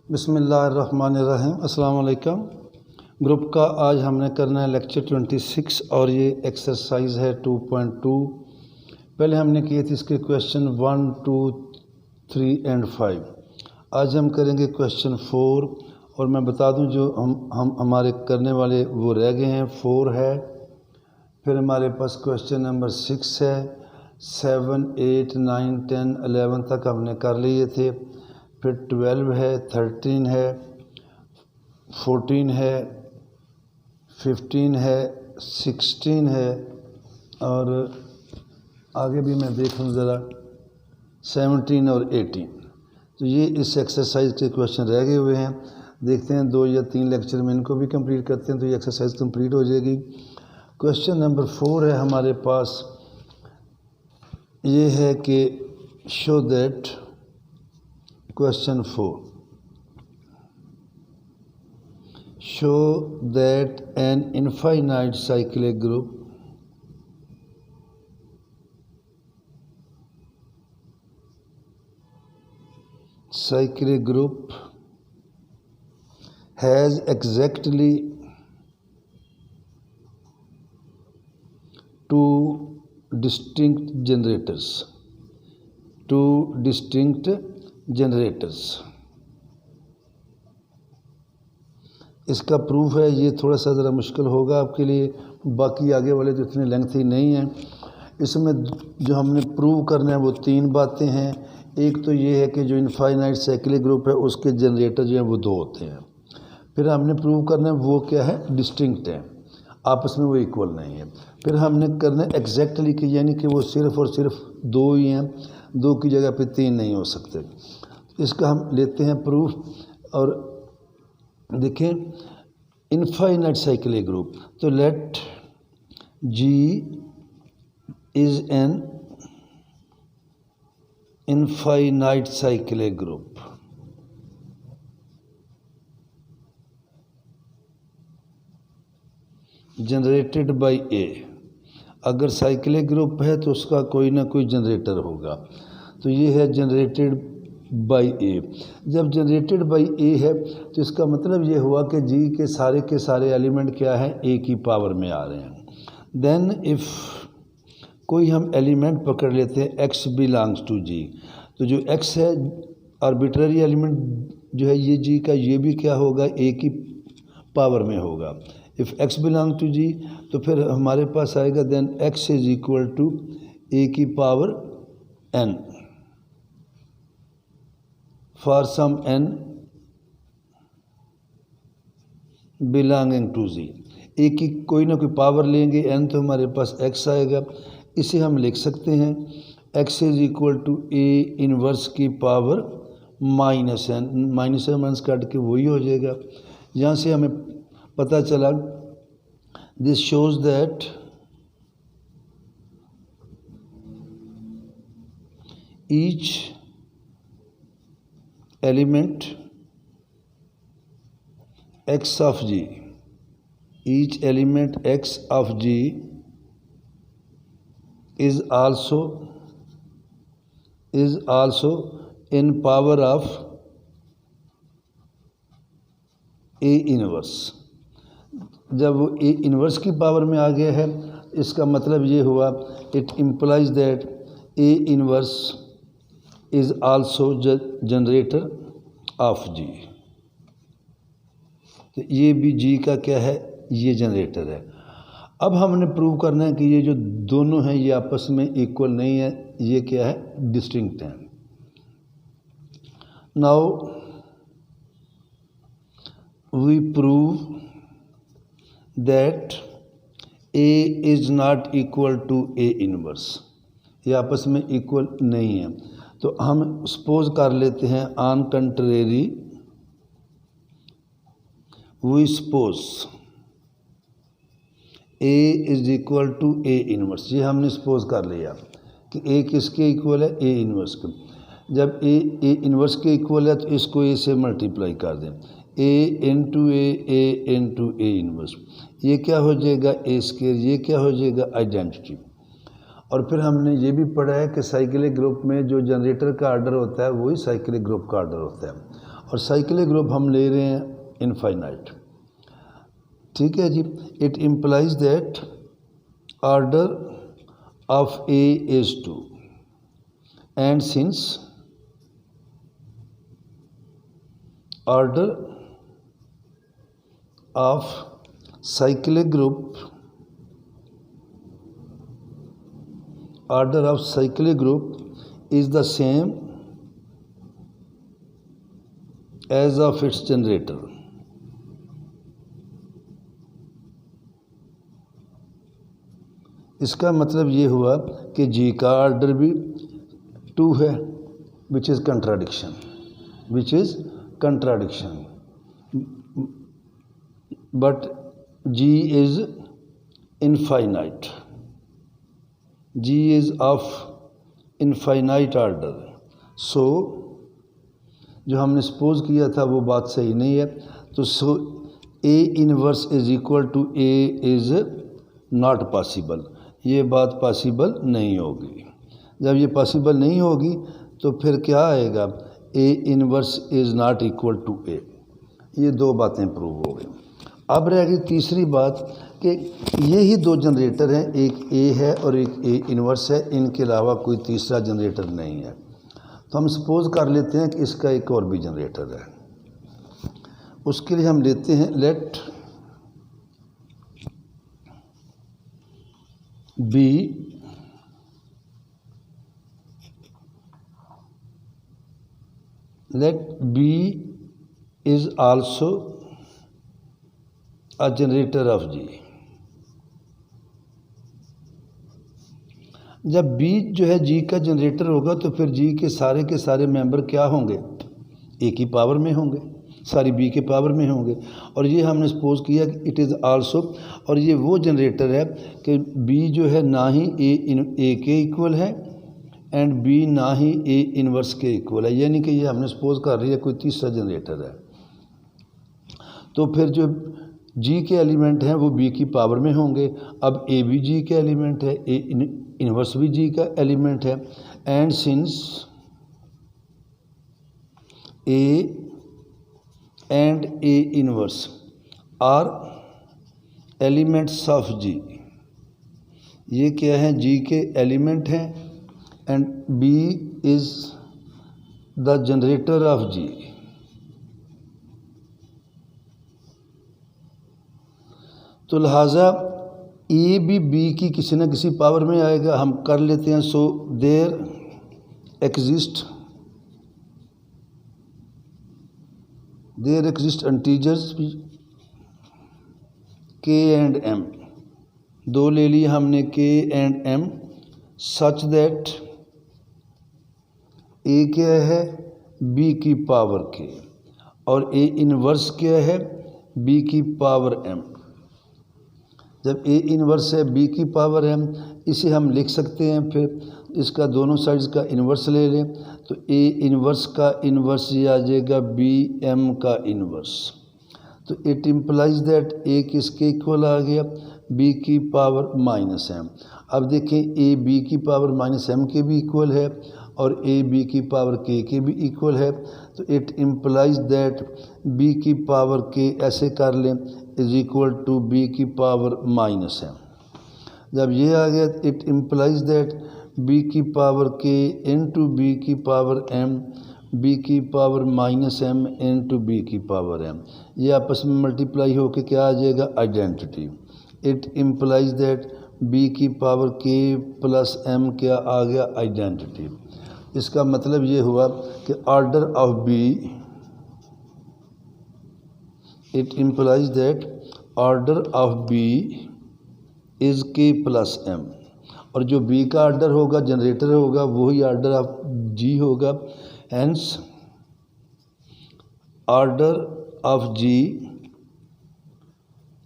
बिस्मिल्लाहिर्रहमानिर्रहीम। अस्सलाम वालेकुम। ग्रुप का आज हमने करना है लेक्चर 26 और ये एक्सरसाइज है 2.2। पहले हमने किए थे इसके क्वेश्चन 1, 2, 3 एंड 5। आज हम करेंगे क्वेश्चन 4 और मैं बता दूं जो हम हमारे करने वाले वो रह गए हैं 4 है, फिर हमारे पास क्वेश्चन नंबर 6 है, 7, 8, 9, 10, 11 तक हमने कर लिए थे, फिर 12 है, 13 है, 14 है, 15 है, 16 है और आगे भी मैं देख लूँ ज़रा 17 और 18। तो ये इस एक्सरसाइज के क्वेश्चन रह गए हुए हैं। देखते हैं 2 या 3 लेक्चर में इनको भी कंप्लीट करते हैं तो ये एक्सरसाइज कंप्लीट हो जाएगी। क्वेश्चन नंबर 4 है हमारे पास, ये है कि show that Question 4. Show that an infinite cyclic group has exactly two distinct generators। इसका प्रूफ है, ये थोड़ा सा ज़रा मुश्किल होगा आपके लिए, बाकी आगे वाले तो इतने लेंथी नहीं हैं। इसमें जो हमने प्रूव करना है वो 3 बातें हैं। एक तो ये है कि जो इनफाइनाइट साइक्लिक ग्रुप है उसके जनरेटर जो हैं वो 2 होते हैं। फिर हमने प्रूव करना है वो क्या है, डिस्टिंक्ट है, आपस में वो इक्वल नहीं है। फिर हमने करना है एग्जैक्टली कि यानी कि वो सिर्फ़ और सिर्फ 2 ही हैं, 2 की जगह पे 3 नहीं हो सकते। इसका हम लेते हैं प्रूफ और देखें इनफाइनाइट साइक्लिक ग्रुप। तो let G is an infinite cyclic group. Generated by A। अगर साइक्लिक ग्रुप है तो उसका कोई ना कोई जनरेटर होगा, तो ये है जनरेटेड बाय A। जब जनरेटेड बाय A है तो इसका मतलब ये हुआ कि G के सारे एलिमेंट क्या है, A की पावर में आ रहे हैं। देन इफ़ कोई हम एलिमेंट पकड़ लेते हैं X बिलोंग्स टू G, तो जो X है आर्बिट्ररी एलिमेंट जो है ये G का, ये भी क्या होगा, A की पावर में होगा। If X belong to G तो फिर हमारे पास आएगा then X is equal to A की power N for some N belonging to G। A की कोई ना कोई पावर लेंगे N तो हमारे पास X आएगा। इसे हम लिख सकते हैं X is equal to A inverse की पावर माइनस माइनस काट के वही हो जाएगा। यहाँ से हमें पता चला, this shows that each element X of G, each element X of G is also in power of A inverse. जब वो A इनवर्स की पावर में आ गया है, इसका मतलब ये हुआ, it implies that A inverse is also generator off G। तो ये भी G का क्या है, ये जनरेटर है। अब हमने प्रूव करना है कि ये जो दोनों हैं ये आपस में इक्वल नहीं है, ये क्या है, डिस्टिंक्ट हैं। Now we prove that A is not equal to A inverse, ये आपस में इक्वल नहीं है। तो हम सपोज कर लेते हैं on contrary we suppose A is equal to A inverse. ये हमने सपोज कर लिया कि A किसके इक्वल है, A इनवर्स के। जब A इनवर्स के इक्वल है तो इसको A से मल्टीप्लाई कर दें, A इंटू A इनवर्स। ये क्या हो जाएगा, A स्क्वायर। ये क्या हो जाएगा, आइडेंटिटी। और फिर हमने ये भी पढ़ा है कि साइक्लिक ग्रुप में जो जनरेटर का आर्डर होता है वही साइक्लिक ग्रुप का आर्डर होता है। और साइक्लिक ग्रुप हम ले रहे हैं इनफाइनाइट। ठीक है जी। It implies that order of A is 2 and since order of cyclic group is the same as of its generator. इसका मतलब ये हुआ कि जी का ऑर्डर भी 2 है, which is contradiction, but G is infinite, G is of infinite order. So जो हमने सपोज किया था वो बात सही नहीं है। तो so A inverse is equal to A is not possible, ये बात पॉसिबल नहीं होगी। जब ये पॉसिबल नहीं होगी तो फिर क्या आएगा, A inverse is not equal to A. ये 2 बातें प्रूव हो गई। अब रह गई तीसरी बात कि ये ही 2 जनरेटर हैं, एक ए है और एक ए इनवर्स है, इनके अलावा कोई तीसरा जनरेटर नहीं है। तो हम सपोज कर लेते हैं कि इसका एक और भी जनरेटर है। उसके लिए हम लेते हैं let B is also a generator of G. जब बी जो है जी का जनरेटर होगा तो फिर जी के सारे मेंबर क्या होंगे, ए की पावर में होंगे, सारी बी के पावर में होंगे। और ये हमने सपोज किया कि इट इज़ आल्सो, और ये वो जनरेटर है कि बी जो है ना ही ए के इक्वल है एंड बी ना ही ए इनवर्स के इक्वल है, यानी कि ये हमने सपोज कर रही है कोई तीसरा जनरेटर है। तो फिर जो जी के एलिमेंट हैं वो बी की पावर में होंगे। अब ए भी जी के एलिमेंट है, ए इनवर्स भी जी का एलिमेंट है, and since A and A inverse are elements of G, ये क्या है, जी के एलिमेंट हैं, and B is the generator of G. तो लिहाजा ए भी बी की किसी न किसी पावर में आएगा, हम कर लेते हैं। सो देयर एग्जिस्ट इंटीजर्स के एंड एम, 2 ले लिए हमने के एंड एम, सच दैट ए क्या है, बी की पावर के, और ए इनवर्स क्या है, बी की पावर एम। जब ए इनवर्स है बी की पावर एम, इसे हम लिख सकते हैं, फिर इसका दोनों साइड्स का इन्वर्स ले लें तो ए इनवर्स का इन्वर्स ये आ जाएगा बी एम का इन्वर्स। तो इट इम्प्लाइज दैट ए किसके इक्वल आ गया, बी की पावर माइनस एम। अब देखें ए बी की पावर माइनस एम के भी इक्वल है और ए बी की पावर के भी इक्वल है। तो इट इम्प्लाइज दैट बी की पावर के ऐसे कर लें इज इक्वल टू बी की पावर माइनस एम। जब ये आ गया इट इम्प्लाइज दैट बी की पावर के इंटू बी की पावर एम, बी की power minus M into B की पावर एम, ये आपस में मल्टीप्लाई होकर क्या आ जाएगा, identity. It implies that B की पावर के प्लस एम क्या आ गया, आइडेंटिटी। इसका मतलब ये हुआ कि order of B, it implies that order of B is K plus M, और जो बी का ऑर्डर होगा, जनरेटर होगा, वही ऑर्डर ऑफ जी होगा। Hence order of G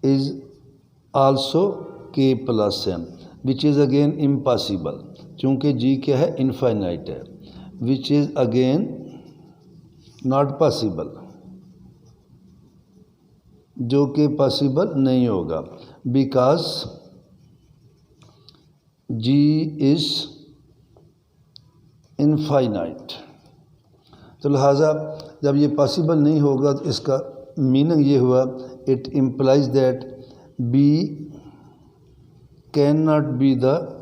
is also K plus M, which is again impossible, चूँकि G क्या है, इनफाइनाइट है, which is again not possible, जो कि पॉसिबल नहीं होगा, बिकॉज जी इज़ इनफाइनाइट। तो लिहाजा जब ये पॉसिबल नहीं होगा तो इसका मीनिंग ये हुआ, it implies that B can not be the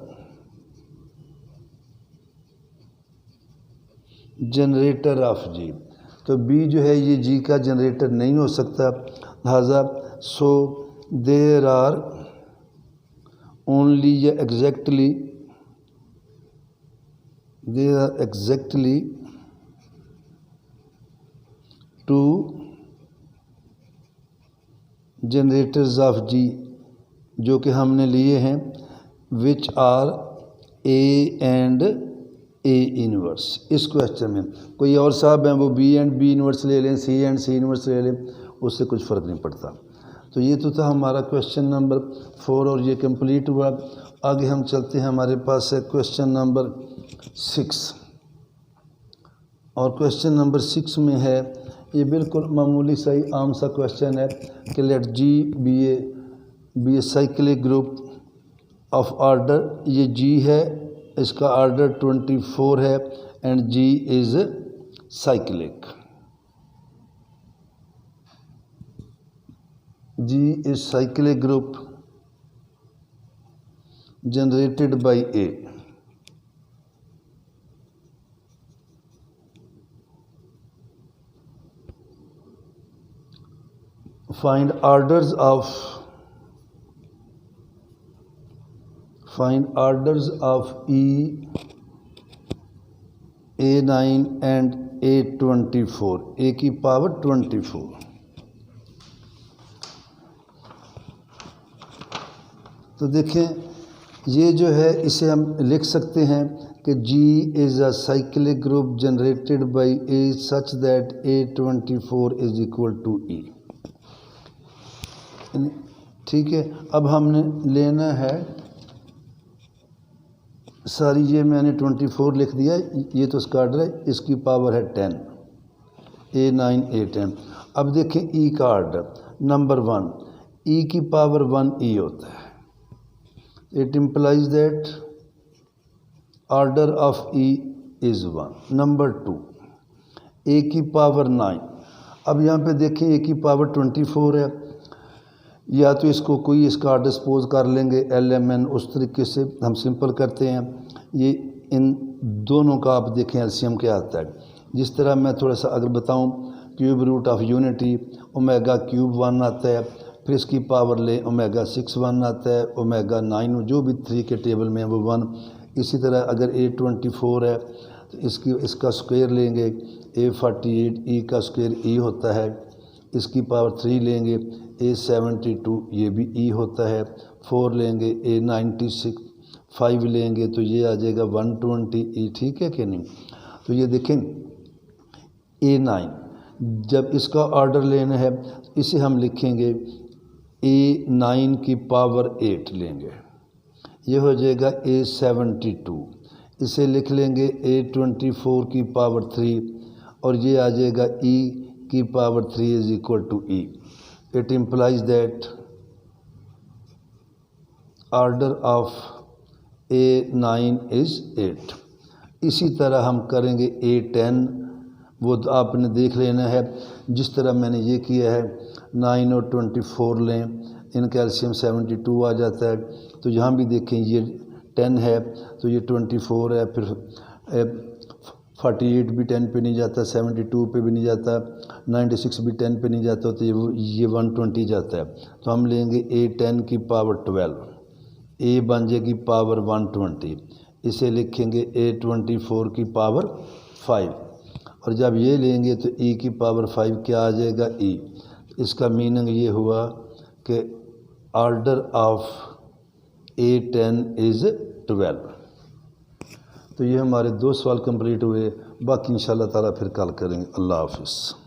generator of G. तो बी जो है ये जी का जनरेटर नहीं हो सकता, लिहाजा सो देर आर ओनली या exactly two generators of G जो कि हमने लिए हैं, which are A and A inverse. इस क्वेश्चन में कोई और साहब हैं वो बी एंड बी इनवर्स ले लें, सी एंड सी इनवर्स ले लें, उससे कुछ फ़र्क नहीं पड़ता। तो ये तो था हमारा क्वेश्चन नंबर 4 और ये कंप्लीट हुआ। आगे हम चलते हैं, हमारे पास है क्वेश्चन नंबर 6 और क्वेश्चन नंबर 6 में है, ये बिल्कुल मामूली सा ही आम सा क्वेश्चन है कि let G be a cyclic group of order, ये जी है, इसका ऑर्डर 24 है and G is cyclic. G is cyclic group generated by A. Find orders of E, A9 and A24, A की पावर 24। तो देखें ये जो है इसे हम लिख सकते हैं कि G is a cyclic group generated by A such that A24 is equal to E। ठीक है, अब हमने लेना है सारी, ये मैंने 24 लिख दिया, ये तो इसका ऑर्डर है, इसकी पावर है 10, A9 A10। अब देखें E का ऑर्डर नंबर 1, E की पावर 1 E होता है। It implies that order of E is 1. Number 2, A की पावर 9। अब यहाँ पे देखें A की पावर 24 है, या तो इसको कोई इसका ऑर्डर सपोज कर लेंगे LMN, उस तरीके से हम सिंपल करते हैं। ये इन दोनों का आप देखें एलसीएम क्या आता है। जिस तरह मैं थोड़ा सा अगर बताऊँ, cube root of unity omega cube 1 आता है, फिर इसकी पावर ले ओमेगा 6 1 आता है, ओमेगा 9 जो भी 3 के टेबल में है वो 1। इसी तरह अगर A24 है तो इसका स्क्वायर लेंगे A48, E का स्क्वायर E होता है, इसकी पावर 3 लेंगे A72, ये भी E होता है, 4 लेंगे A96, 5 लेंगे तो ये आ जाएगा 120 E। ठीक है कि नहीं? तो ये देखें A9, जब इसका ऑर्डर लेना है इसे हम लिखेंगे A9 की पावर 8 लेंगे, ये हो जाएगा A72। इसे लिख लेंगे A24 की पावर 3 और ये आ जाएगा E की पावर 3 is equal to E। It implies that order of A9 is 8। इसी तरह हम करेंगे A10, वो तो आपने देख लेना है जिस तरह मैंने ये किया है। 9 और 24 लें, इनका एलसीएम 72 आ जाता है। तो यहाँ भी देखें ये 10 है तो ये 24 है, फिर 48 भी 10 पे नहीं जाता, 72 पे भी नहीं जाता, 96 भी 10 पे नहीं जाता, तो ये 120 जाता है। तो हम लेंगे A10 की पावर 12, A बन जाएगी पावर 120, इसे लिखेंगे A24 की पावर 5। और जब ये लेंगे तो E की पावर 5 क्या आ जाएगा E। इसका मीनिंग ये हुआ कि ऑर्डर ऑफ A10 इज़ 12। तो ये हमारे 2 सवाल कंप्लीट हुए, बाकी इंशाल्लाह ताला फिर कल करेंगे। अल्लाह हाफिज़।